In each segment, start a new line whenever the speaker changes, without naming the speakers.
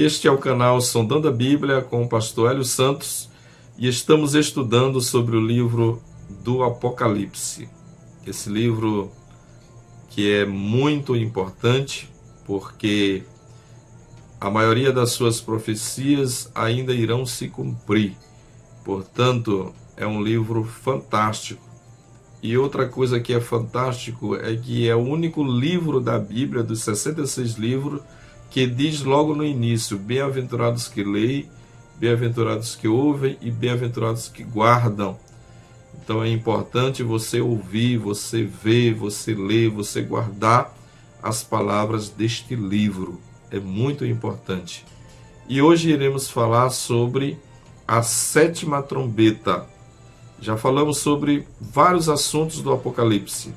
Este é o canal Sondando a Bíblia com o pastor Hélio Santos e estamos estudando sobre o livro do Apocalipse. Esse livro que é muito importante porque a maioria das suas profecias ainda irão se cumprir. Portanto, é um livro fantástico. E outra coisa que é fantástico é que é o único livro da Bíblia, dos 66 livros, que diz logo no início: bem-aventurados que leem, bem-aventurados que ouvem e bem-aventurados que guardam. Então é importante você ouvir, você ver, você ler, você guardar as palavras deste livro. É muito importante. E hoje iremos falar sobre a sétima trombeta. Já falamos sobre vários assuntos do Apocalipse.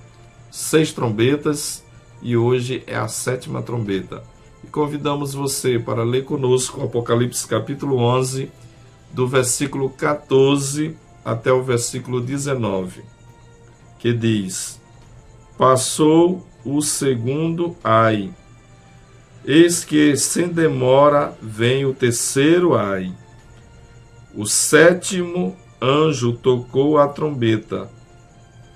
6 trombetas e hoje é a sétima trombeta. E convidamos você para ler conosco o Apocalipse capítulo 11, do versículo 14 até o versículo 19, que diz: Passou o segundo ai, eis que sem demora vem o terceiro ai. O sétimo anjo tocou a trombeta,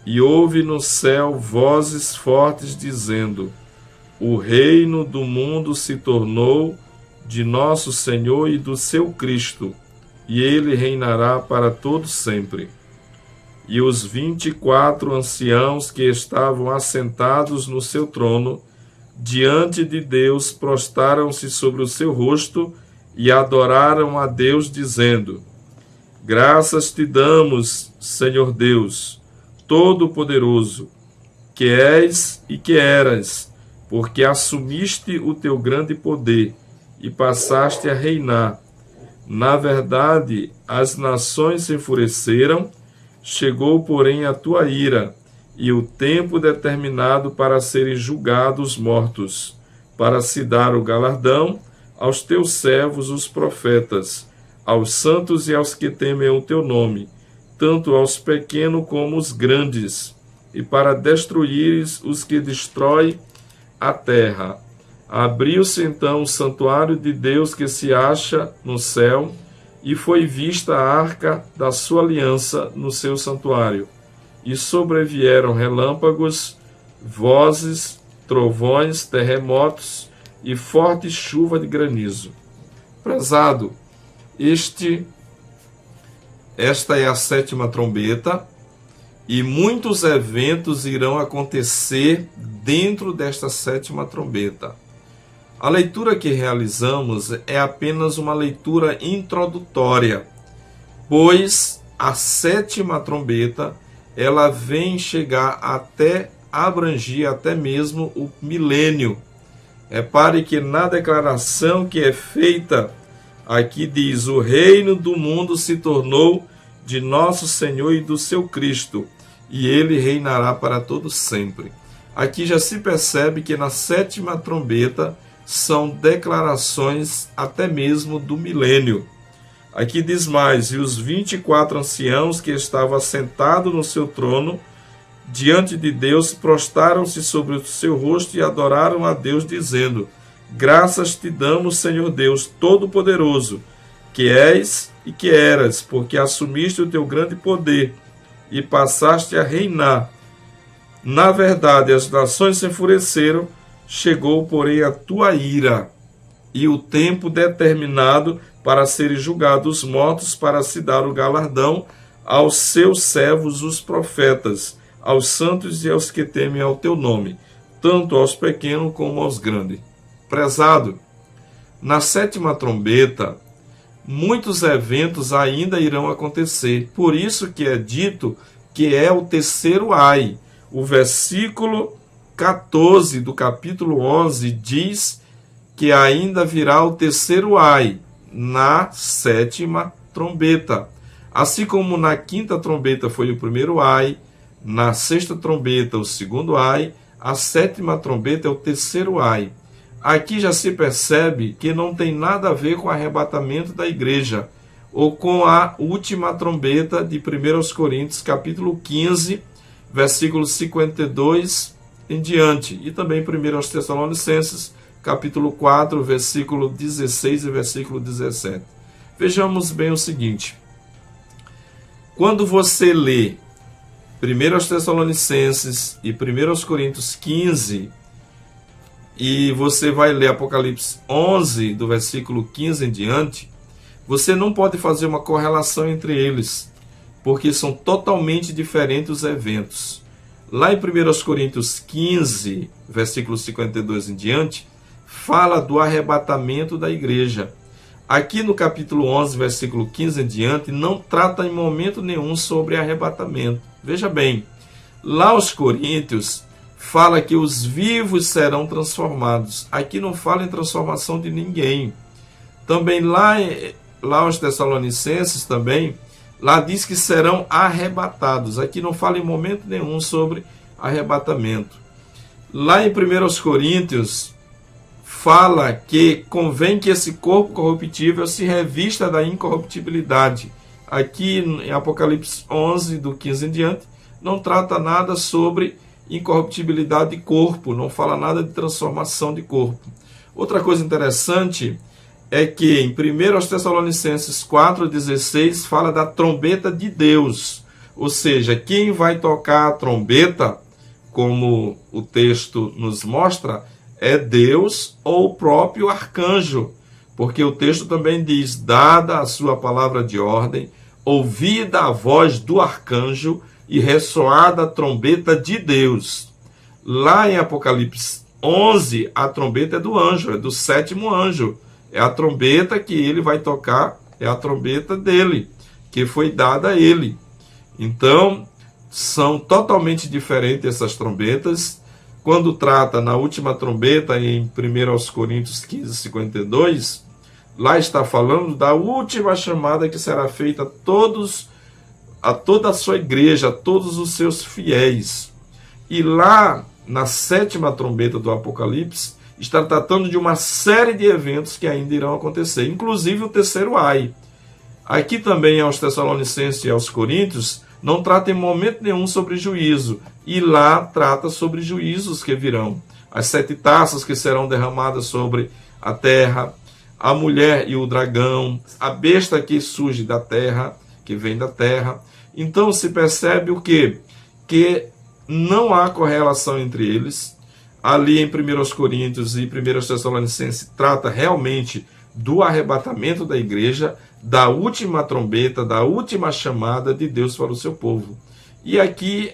e houve no céu vozes fortes dizendo: O reino do mundo se tornou de nosso Senhor e do seu Cristo, e ele reinará para todo sempre. E os 24 anciãos que estavam assentados no seu trono, diante de Deus, prostaram-se sobre o seu rosto e adoraram a Deus, dizendo: Graças te damos, Senhor Deus, Todo-Poderoso, que és e que eras, porque assumiste o teu grande poder e passaste a reinar. Na verdade, as nações se enfureceram, chegou, porém, a tua ira, e o tempo determinado para serem julgados mortos, para se dar o galardão aos teus servos, os profetas, aos santos e aos que temem o teu nome, tanto aos pequenos como os grandes, e para destruires os que destroem a terra. Abriu-se então o santuário de Deus que se acha no céu, e foi vista a arca da sua aliança no seu santuário. E sobrevieram relâmpagos, vozes, trovões, terremotos e forte chuva de granizo. Prezado, esta é a sétima trombeta, e muitos eventos irão acontecer dentro desta sétima trombeta. A leitura que realizamos é apenas uma leitura introdutória, pois a sétima trombeta ela vem chegar até abranger até mesmo o milênio. Repare que na declaração que é feita aqui diz: o reino do mundo se tornou de nosso Senhor e do seu Cristo, e ele reinará para todo sempre. Aqui já se percebe que na sétima trombeta são declarações até mesmo do milênio. Aqui diz mais: e os 24 anciãos que estavam assentados no seu trono, diante de Deus, prostaram-se sobre o seu rosto e adoraram a Deus, dizendo: Graças te damos, Senhor Deus Todo-Poderoso, que és e que eras, porque assumiste o teu grande poder e passaste a reinar. Na verdade, as nações se enfureceram, chegou, porém, a tua ira, e o tempo determinado para serem julgados mortos, para se dar o galardão aos seus servos, os profetas, aos santos e aos que temem ao teu nome, tanto aos pequenos como aos grandes. Prezado, na sétima trombeta, muitos eventos ainda irão acontecer. Por isso que é dito que é o terceiro ai. O versículo 14 do capítulo 11 diz que ainda virá o terceiro ai na sétima trombeta. Assim como na quinta trombeta foi o primeiro ai, na sexta trombeta o segundo ai, a sétima trombeta é o terceiro ai. Aqui já se percebe que não tem nada a ver com o arrebatamento da igreja ou com a última trombeta de 1 Coríntios capítulo 15, versículo 52 em diante, e também 1 Tessalonicenses capítulo 4, versículo 16 e versículo 17. Vejamos bem o seguinte: quando você lê 1 Tessalonicenses e 1 Coríntios 15, e você vai ler Apocalipse 11, do versículo 15 em diante, você não pode fazer uma correlação entre eles, porque são totalmente diferentes os eventos. Lá em 1 Coríntios 15, versículo 52 em diante, fala do arrebatamento da igreja. Aqui no capítulo 11, versículo 15 em diante, não trata em momento nenhum sobre arrebatamento. Veja bem, lá os Coríntios fala que os vivos serão transformados. Aqui não fala em transformação de ninguém. Também lá os Tessalonicenses também, lá diz que serão arrebatados. Aqui não fala em momento nenhum sobre arrebatamento. Lá em 1 Coríntios, fala que convém que esse corpo corruptível se revista da incorruptibilidade. Aqui em Apocalipse 11, do 15 em diante, não trata nada sobre incorruptibilidade de corpo, não fala nada de transformação de corpo. Outra coisa interessante é que em 1 Tessalonicenses 4,16 fala da trombeta de Deus, ou seja, quem vai tocar a trombeta, como o texto nos mostra, é Deus ou o próprio arcanjo, porque o texto também diz: dada a sua palavra de ordem, ouvida a voz do arcanjo e ressoada a trombeta de Deus. Lá em Apocalipse 11, a trombeta é do anjo, é do sétimo anjo. É a trombeta que ele vai tocar, é a trombeta dele, que foi dada a ele. Então, são totalmente diferentes essas trombetas. Quando trata na última trombeta, em 1 Coríntios 15, 52, lá está falando da última chamada que será feita a toda a sua igreja, a todos os seus fiéis. E lá, na sétima trombeta do Apocalipse, está tratando de uma série de eventos que ainda irão acontecer, inclusive o terceiro ai. Aqui também aos Tessalonicenses e aos Coríntios, não trata em momento nenhum sobre juízo, e lá trata sobre juízos que virão. As 7 taças que serão derramadas sobre a terra, a mulher e o dragão, a besta que surge da terra, que vem da terra. Então se percebe o quê? Que não há correlação entre eles. Ali em 1 Coríntios e 1 Tessalonicenses trata realmente do arrebatamento da igreja, da última trombeta, da última chamada de Deus para o seu povo. E aqui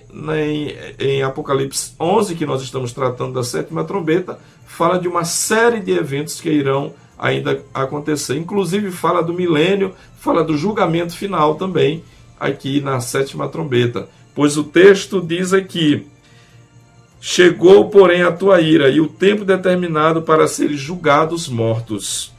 em Apocalipse 11, que nós estamos tratando da sétima trombeta, fala de uma série de eventos que irão ainda acontecer. Inclusive fala do milênio, fala do julgamento final também, aqui na sétima trombeta. Pois o texto diz aqui: chegou, porém, a tua ira, e o tempo determinado para serem julgados mortos,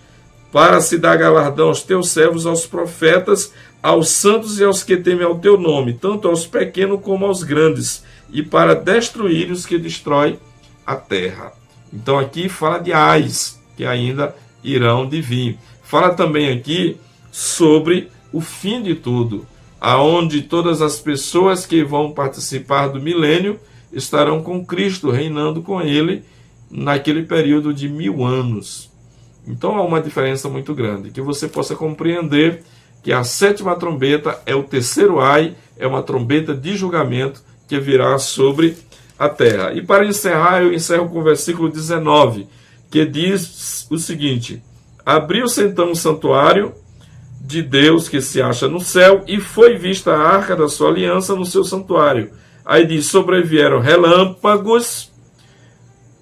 para se dar galardão aos teus servos, aos profetas, aos santos e aos que temem ao teu nome, tanto aos pequenos como aos grandes, e para destruir os que destrói a terra. Então aqui fala de ais, que ainda irão de vir. Fala também aqui sobre o fim de tudo, aonde todas as pessoas que vão participar do milênio estarão com Cristo, reinando com ele naquele período de 1000 anos. Então há uma diferença muito grande, que você possa compreender que a sétima trombeta é o terceiro ai, é uma trombeta de julgamento que virá sobre a terra. E para encerrar, eu encerro com o versículo 19, que diz o seguinte: abriu-se então o santuário de Deus que se acha no céu, e foi vista a arca da sua aliança no seu santuário. Aí diz: sobrevieram relâmpagos,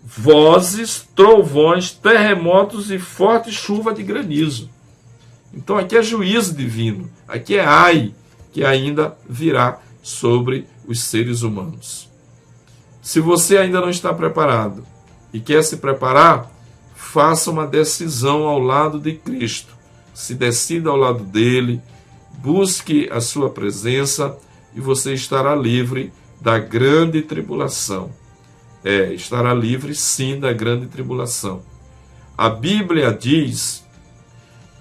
vozes, trovões, terremotos e forte chuva de granizo. Então aqui é juízo divino, aqui é ai, que ainda virá sobre os seres humanos. Se você ainda não está preparado e quer se preparar, faça uma decisão ao lado de Cristo. Se decida ao lado dele, busque a sua presença e você estará livre da grande tribulação. Estará livre sim da grande tribulação. A Bíblia diz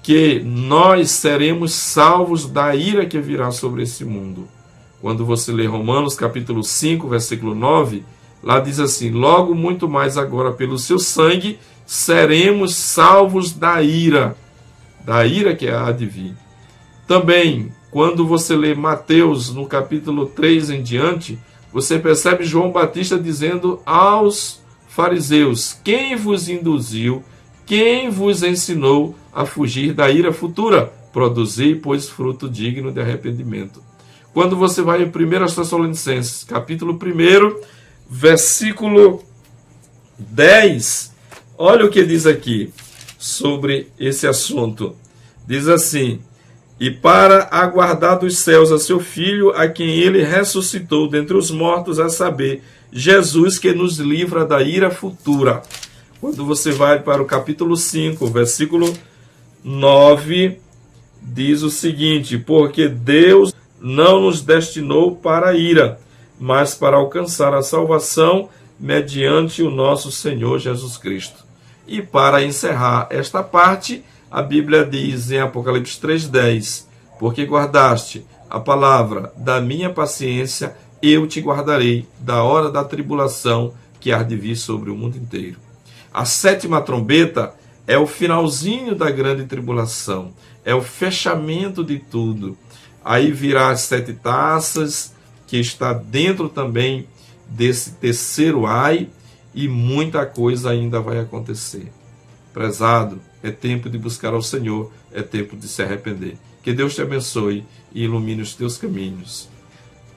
que nós seremos salvos da ira que virá sobre esse mundo. Quando você lê Romanos capítulo 5, versículo 9, lá diz assim: logo muito mais agora pelo seu sangue, seremos salvos da ira que há de vir. Também, quando você lê Mateus, no capítulo 3 em diante, você percebe João Batista dizendo aos fariseus: quem vos induziu, quem vos ensinou a fugir da ira futura? Produzei, pois, fruto digno de arrependimento. Quando você vai em 1 Tessalonicenses, capítulo 1, versículo 10, olha o que diz aqui sobre esse assunto. Diz assim: e para aguardar dos céus a seu Filho, a quem ele ressuscitou dentre os mortos, a saber, Jesus, que nos livra da ira futura. Quando você vai para o capítulo 5, versículo 9, diz o seguinte: porque Deus não nos destinou para a ira, mas para alcançar a salvação mediante o nosso Senhor Jesus Cristo. E para encerrar esta parte, a Bíblia diz em Apocalipse 3,10: porque guardaste a palavra da minha paciência, eu te guardarei da hora da tribulação que há de vir sobre o mundo inteiro. A 7ª trombeta é o finalzinho da grande tribulação, é o fechamento de tudo. Aí virá as 7 taças, que está dentro também desse terceiro ai, e muita coisa ainda vai acontecer. Prezado, é tempo de buscar ao Senhor, é tempo de se arrepender. Que Deus te abençoe e ilumine os teus caminhos.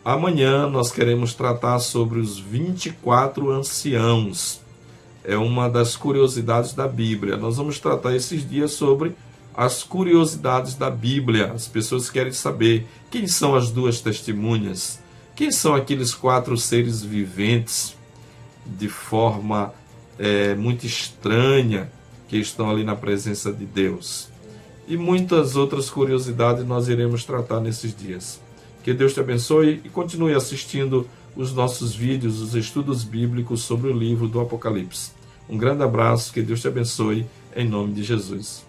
Amanhã nós queremos tratar sobre os 24 anciãos. É uma das curiosidades da Bíblia. Nós vamos tratar esses dias sobre as curiosidades da Bíblia. As pessoas querem saber quem são as 2 testemunhas, quem são aqueles 4 seres viventes de forma muito estranha que estão ali na presença de Deus. E muitas outras curiosidades nós iremos tratar nesses dias. Que Deus te abençoe e continue assistindo os nossos vídeos, os estudos bíblicos sobre o livro do Apocalipse. Um grande abraço, que Deus te abençoe, em nome de Jesus.